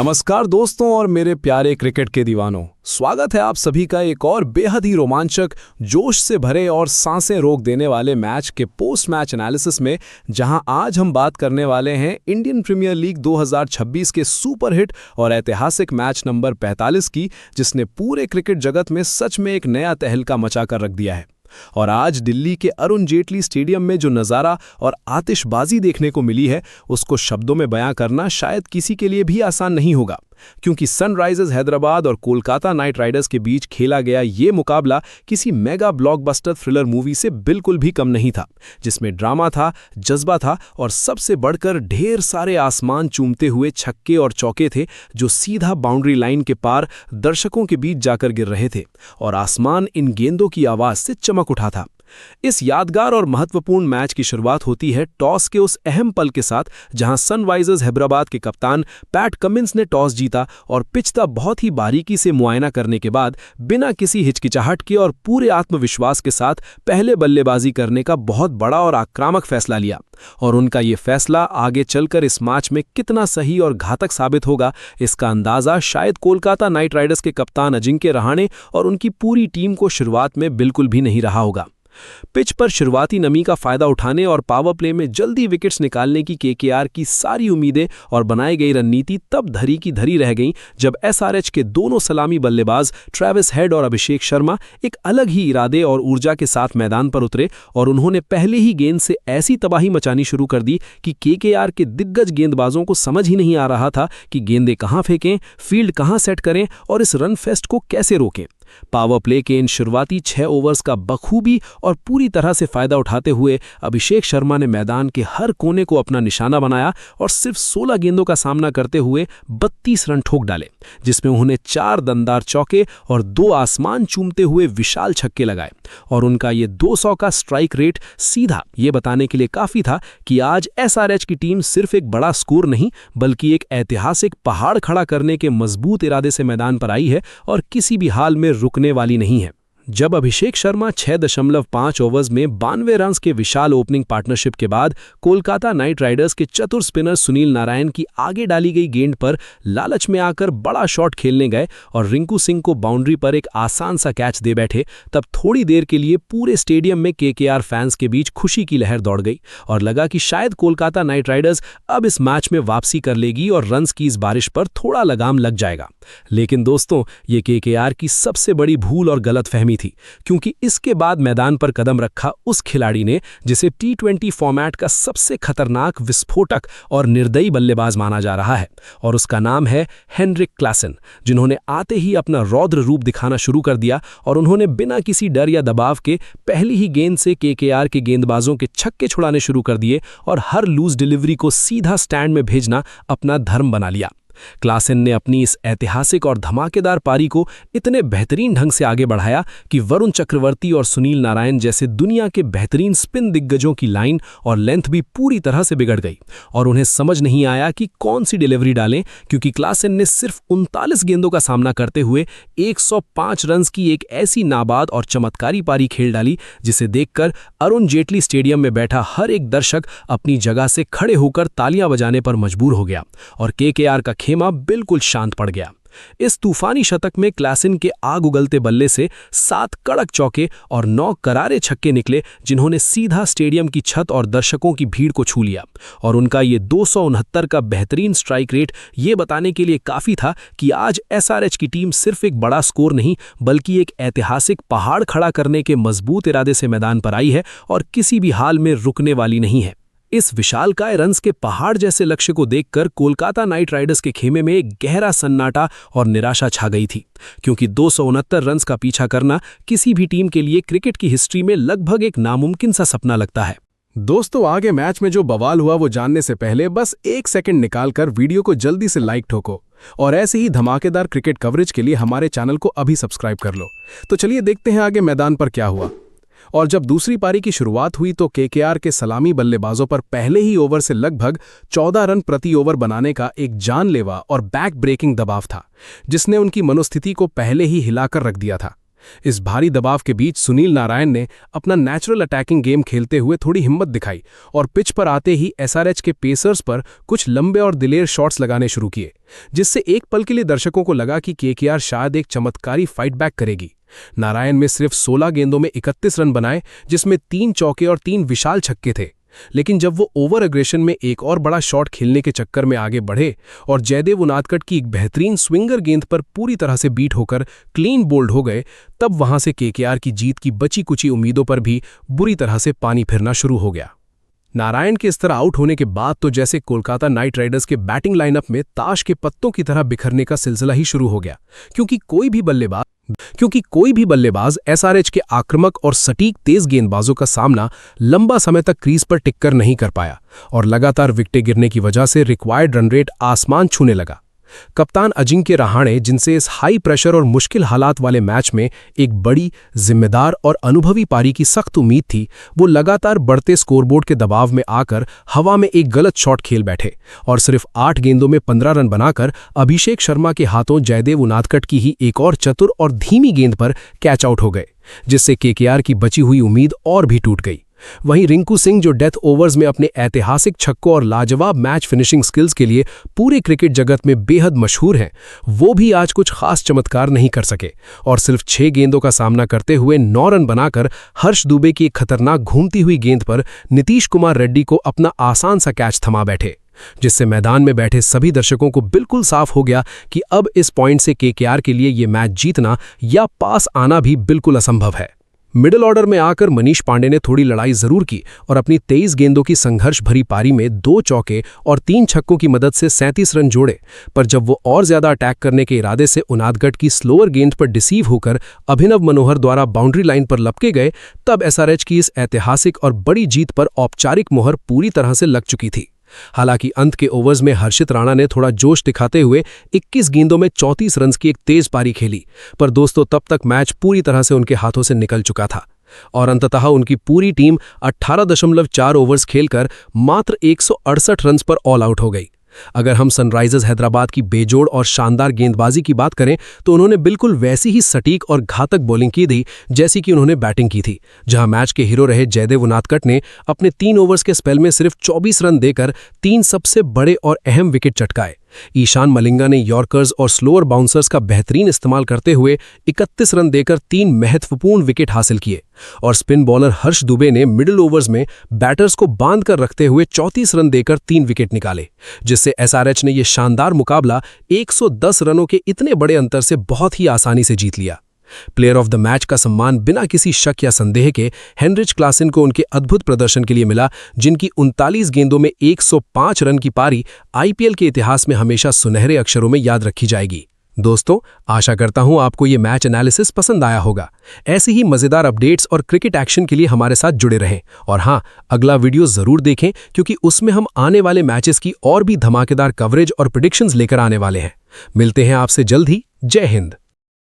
नमस्कार दोस्तों और मेरे प्यारे क्रिकेट के दीवानों, स्वागत है आप सभी का एक और बेहद ही रोमांचक, जोश से भरे और सांसें रोक देने वाले मैच के पोस्ट मैच एनालिसिस में, जहां आज हम बात करने वाले हैं इंडियन प्रीमियर लीग 2026 के सुपरहिट और ऐतिहासिक मैच नंबर 45 की, जिसने पूरे क्रिकेट जगत में सच में एक नया तहलका मचा कर रख दिया है। और आज दिल्ली के अरुण जेटली स्टेडियम में जो नज़ारा और आतिशबाजी देखने को मिली है, उसको शब्दों में बयां करना शायद किसी के लिए भी आसान नहीं होगा, क्योंकि सनराइजर्स हैदराबाद और कोलकाता नाइट राइडर्स के बीच खेला गया ये मुकाबला किसी मेगा ब्लॉकबस्टर थ्रिलर मूवी से बिल्कुल भी कम नहीं था, जिसमें ड्रामा था, जज्बा था और सबसे बढ़कर ढेर सारे आसमान चूमते हुए छक्के और चौके थे, जो सीधा बाउंड्री लाइन के पार दर्शकों के बीच जाकर गिर रहे थे और आसमान इन गेंदों की आवाज से चमक उठा था। इस यादगार और महत्वपूर्ण मैच की शुरुआत होती है टॉस के उस अहम पल के साथ, जहां सनराइजर्स हैदराबाद के कप्तान पैट कमिंस ने टॉस जीता और पिच का बहुत ही बारीकी से मुआयना करने के बाद बिना किसी हिचकिचाहट के और पूरे आत्मविश्वास के साथ पहले बल्लेबाजी करने का बहुत बड़ा और आक्रामक फैसला लिया। और उनका ये फैसला आगे चलकर इस मैच में कितना सही और घातक साबित होगा, इसका अंदाजा शायद कोलकाता नाइट राइडर्स के कप्तान अजिंक्य रहाणे और उनकी पूरी टीम को शुरुआत में बिल्कुल भी नहीं रहा होगा। पिच पर शुरुआती नमी का फायदा उठाने और पावर प्ले में जल्दी विकेट्स निकालने की केकेआर की सारी उम्मीदें और बनाई गई रणनीति तब धरी की धरी रह गईं, जब एसआरएच के दोनों सलामी बल्लेबाज ट्रेविस हेड और अभिषेक शर्मा एक अलग ही इरादे और ऊर्जा के साथ मैदान पर उतरे और उन्होंने पहले ही गेंद से ऐसी तबाही मचानी शुरू कर दी कि केकेआर के दिग्गज गेंदबाजों को समझ ही नहीं आ रहा था कि गेंदें कहां फेंकें, फील्ड कहां सेट करें और इस रन फेस्ट को कैसे रोकें। पावर प्ले के इन शुरुआती 6 ओवर्स का बखूबी और पूरी तरह से फायदा उठाते हुए अभिषेक शर्मा ने मैदान के हर कोने को अपना निशाना बनाया और सिर्फ 16 गेंदों का सामना करते हुए 32 रन ठोक डाले, जिसमें उन्होंने 4 दमदार चौके और 2 आसमान चूमते हुए विशाल छक्के लगाए। और उनका ये 200 का स्ट्राइक रेट सीधा ये बताने के लिए काफी था कि आज एसआरएच की टीम सिर्फ एक बड़ा स्कोर नहीं, बल्कि एक ऐतिहासिक पहाड़ खड़ा करने के मजबूत इरादे से मैदान पर आई है और किसी भी हाल में रुकने वाली नहीं है। जब अभिषेक शर्मा 6.5 ओवर्स में 92 रन्स के विशाल ओपनिंग पार्टनरशिप के बाद कोलकाता नाइट राइडर्स के चतुर स्पिनर सुनील नारायण की आगे डाली गई गेंद पर लालच में आकर बड़ा शॉट खेलने गए और रिंकू सिंह को बाउंड्री पर एक आसान सा कैच दे बैठे, तब थोड़ी देर के लिए पूरे स्टेडियम में केकेआर फैंस के बीच खुशी की लहर दौड़ गई और लगा कि शायद कोलकाता नाइट राइडर्स अब इस मैच में वापसी कर लेगी और रन्स की इस बारिश पर थोड़ा लगाम लग जाएगा। लेकिन दोस्तों, ये केकेआर की सबसे बड़ी भूल और गलतफहमी थी, क्योंकि इसके बाद मैदान पर कदम रखा उस खिलाड़ी ने जिसे टी20 फॉर्मेट का सबसे खतरनाक, विस्फोटक और निर्दयी बल्लेबाज माना जा रहा है, और उसका नाम है हेनरिक क्लासन, जिन्होंने आते ही अपना रौद्र रूप दिखाना शुरू कर दिया और उन्होंने बिना किसी डर या दबाव के पहली ही गेंद से केकेआर के गेंदबाजों के छक्के छुड़ाने शुरू कर दिए और हर लूज डिलीवरी को सीधा स्टैंड में भेजना अपना धर्म बना लिया। क्लासन ने अपनी इस ऐतिहासिक और धमाकेदार पारी को इतने बेहतरीन ढंग से आगे बढ़ाया कि वरुण चक्रवर्ती और सुनील नारायण जैसे दुनिया के बेहतरीन स्पिन दिग्गजों की लाइन और लेंथ भी पूरी तरह से बिगड़ गई और उन्हें समझ नहीं आया कि कौन सी डिलीवरी डालें, क्योंकि क्लासन ने सिर्फ 39 गेंदों का सामना करते हुए 105 रन्स की एक ऐसी नाबाद और चमत्कारी पारी खेल डाली, जिसे देखकर अरुण जेटली स्टेडियम में बैठा हर एक दर्शक अपनी जगह से खड़े होकर तालियां बजाने पर मजबूर हो गया और केकेआर का खेमा बिल्कुल शांत पड़ गया। इस तूफानी शतक में क्लासन के आग उगलते बल्ले से 7 कड़क चौके और 9 करारे छक्के निकले, जिन्होंने सीधा स्टेडियम की छत और दर्शकों की भीड़ को छू लिया। और उनका ये 269 का बेहतरीन स्ट्राइक रेट ये बताने के लिए काफी था कि आज एसआरएच की टीम सिर्फ एक बड़ा स्कोर नहीं, बल्कि एक ऐतिहासिक पहाड़ खड़ा करने के मजबूत इरादे से मैदान पर आई है और किसी भी हाल में रुकने वाली नहीं है। इस विशालकाय रन्स के पहाड़ जैसे लक्ष्य को देखकर कोलकाता नाइट राइडर्स के खेमे में एक गहरा सन्नाटा और निराशा छा गई थी, क्योंकि 269 रन्स का पीछा करना किसी भी टीम के लिए क्रिकेट की हिस्ट्री में लगभग एक नामुमकिन सा सपना लगता है। दोस्तों, आगे मैच में जो बवाल हुआ वो जानने से पहले बस 1 सेकंड निकालकर वीडियो को जल्दी से लाइक ठोको और ऐसे ही धमाकेदार क्रिकेट कवरेज के लिए हमारे चैनल को अभी सब्सक्राइब कर लो। तो चलिए देखते हैं आगे मैदान पर क्या हुआ। और जब दूसरी पारी की शुरुआत हुई तो केकेआर के सलामी बल्लेबाजों पर पहले ही ओवर से लगभग 14 रन प्रति ओवर बनाने का एक जानलेवा और बैक ब्रेकिंग दबाव था, जिसने उनकी मनोस्थिति को पहले ही हिलाकर रख दिया था। इस भारी दबाव के बीच सुनील नारायण ने अपना नेचुरल अटैकिंग गेम खेलते हुए थोड़ी हिम्मत दिखाई और पिच पर आते ही एसआरएच के पेसर्स पर कुछ लंबे और दिलेर शॉट्स लगाने शुरू किए, जिससे एक पल के लिए दर्शकों को लगा कि केकेआर शायद एक चमत्कारी फाइट बैक करेगी। नारायण में सिर्फ 16 गेंदों में 31 रन बनाए, जिसमें 3 चौके और 3 विशाल छक्के थे। लेकिन जब वो ओवर अग्रेशन में एक और बड़ा शॉट खेलने के चक्कर में आगे बढ़े और जयदेव उनादकट की एक बेहतरीन स्विंगर गेंद पर पूरी तरह से बीट होकर क्लीन बोल्ड हो गए, तब वहां से केकेआर की जीत की बची कुची उम्मीदों पर भी बुरी तरह से पानी फिरना शुरू हो गया। नारायण के इस तरह आउट होने के बाद तो जैसे कोलकाता नाइट राइडर्स के बैटिंग लाइनअप में ताश के पत्तों की तरह बिखरने का सिलसिला ही शुरू हो गया, क्योंकि कोई भी बल्लेबाज एसआरएच के आक्रामक और सटीक तेज गेंदबाजों का सामना लंबा समय तक क्रीज पर टिककर नहीं कर पाया और लगातार विकेटें गिरने की वजह से रिक्वायर्ड रन रेट आसमान छूने लगा। कप्तान अजिंक्य रहाणे, जिनसे इस हाई प्रेशर और मुश्किल हालात वाले मैच में एक बड़ी, जिम्मेदार और अनुभवी पारी की सख्त उम्मीद थी, वो लगातार बढ़ते स्कोरबोर्ड के दबाव में आकर हवा में एक गलत शॉट खेल बैठे और सिर्फ 8 गेंदों में 15 रन बनाकर अभिषेक शर्मा के हाथों जयदेव उनादकट की ही एक और चतुर और धीमी गेंद पर कैच आउट हो गए, जिससे केकेआर की बची हुई उम्मीद और भी टूट गई। वहीं रिंकू सिंह, जो डेथ ओवर्स में अपने ऐतिहासिक छक्कों और लाजवाब मैच फिनिशिंग स्किल्स के लिए पूरे क्रिकेट जगत में बेहद मशहूर हैं, वो भी आज कुछ खास चमत्कार नहीं कर सके और सिर्फ 6 गेंदों का सामना करते हुए 9 रन बनाकर हर्ष दुबे की एक खतरनाक घूमती हुई गेंद पर नीतीश कुमार रेड्डी को अपना आसान सा कैच थमा बैठे, जिससे मैदान में बैठे सभी दर्शकों को बिल्कुल साफ हो गया कि अब इस पॉइंट से केकेआर के लिए ये मैच जीतना या पास आना भी बिल्कुल असंभव है। मिडिल ऑर्डर में आकर मनीष पांडे ने थोड़ी लड़ाई जरूर की और अपनी 23 गेंदों की संघर्ष भरी पारी में 2 चौके और 3 छक्कों की मदद से 37 रन जोड़े, पर जब वो और ज्यादा अटैक करने के इरादे से उनादकट की स्लोअर गेंद पर डिसीव होकर अभिनव मनोहर द्वारा बाउंड्री लाइन पर लपके गए, तब एसआरएच की इस ऐतिहासिक और बड़ी जीत पर औपचारिक मोहर पूरी तरह से लग चुकी थी। हालांकि अंत के ओवर्स में हर्षित राणा ने थोड़ा जोश दिखाते हुए 21 गेंदों में 34 रन की एक तेज पारी खेली, पर दोस्तों तब तक मैच पूरी तरह से उनके हाथों से निकल चुका था और अंततः उनकी पूरी टीम 18.4 ओवर्स खेलकर मात्र 168 रन पर ऑल आउट हो गई। अगर हम सनराइजर्स हैदराबाद की बेजोड़ और शानदार गेंदबाजी की बात करें तो उन्होंने बिल्कुल वैसी ही सटीक और घातक बॉलिंग की थी जैसी कि उन्होंने बैटिंग की थी, जहां मैच के हीरो रहे जयदेव उनादकट ने अपने 3 ओवर्स के स्पेल में सिर्फ 24 रन देकर 3 सबसे बड़े और अहम विकेट चटकाए। ईशान मलिंगा ने यॉर्कर्स और स्लोअर बाउंसर्स का बेहतरीन इस्तेमाल करते हुए 31 रन देकर 3 महत्वपूर्ण विकेट हासिल किए और स्पिन बॉलर हर्ष दुबे ने मिडिल ओवर्स में बैटर्स को बांध कर रखते हुए 34 रन देकर 3 विकेट निकाले, जिससे एसआरएच ने यह शानदार मुकाबला 110 रनों के इतने बड़े अंतर से बहुत ही आसानी से जीत लिया। प्लेयर ऑफ द मैच का सम्मान बिना किसी शक या संदेह के हेनरिच क्लासन को उनके अद्भुत प्रदर्शन के लिए मिला, जिनकी 39 गेंदों में 105 रन की पारी आईपीएल के इतिहास में हमेशा सुनहरे अक्षरों में याद रखी जाएगी। दोस्तों, आशा करता हूं आपको ये मैच एनालिसिस पसंद आया होगा। ऐसे ही मजेदार अपडेट्स और क्रिकेट एक्शन के लिए हमारे साथ जुड़े रहें और हां, अगला वीडियो जरूर देखें, क्योंकि उसमें हम आने वाले मैचेस की और भी धमाकेदार कवरेज और प्रेडिक्शंस लेकर आने वाले हैं। मिलते हैं आपसे जल्द ही। जय हिंद।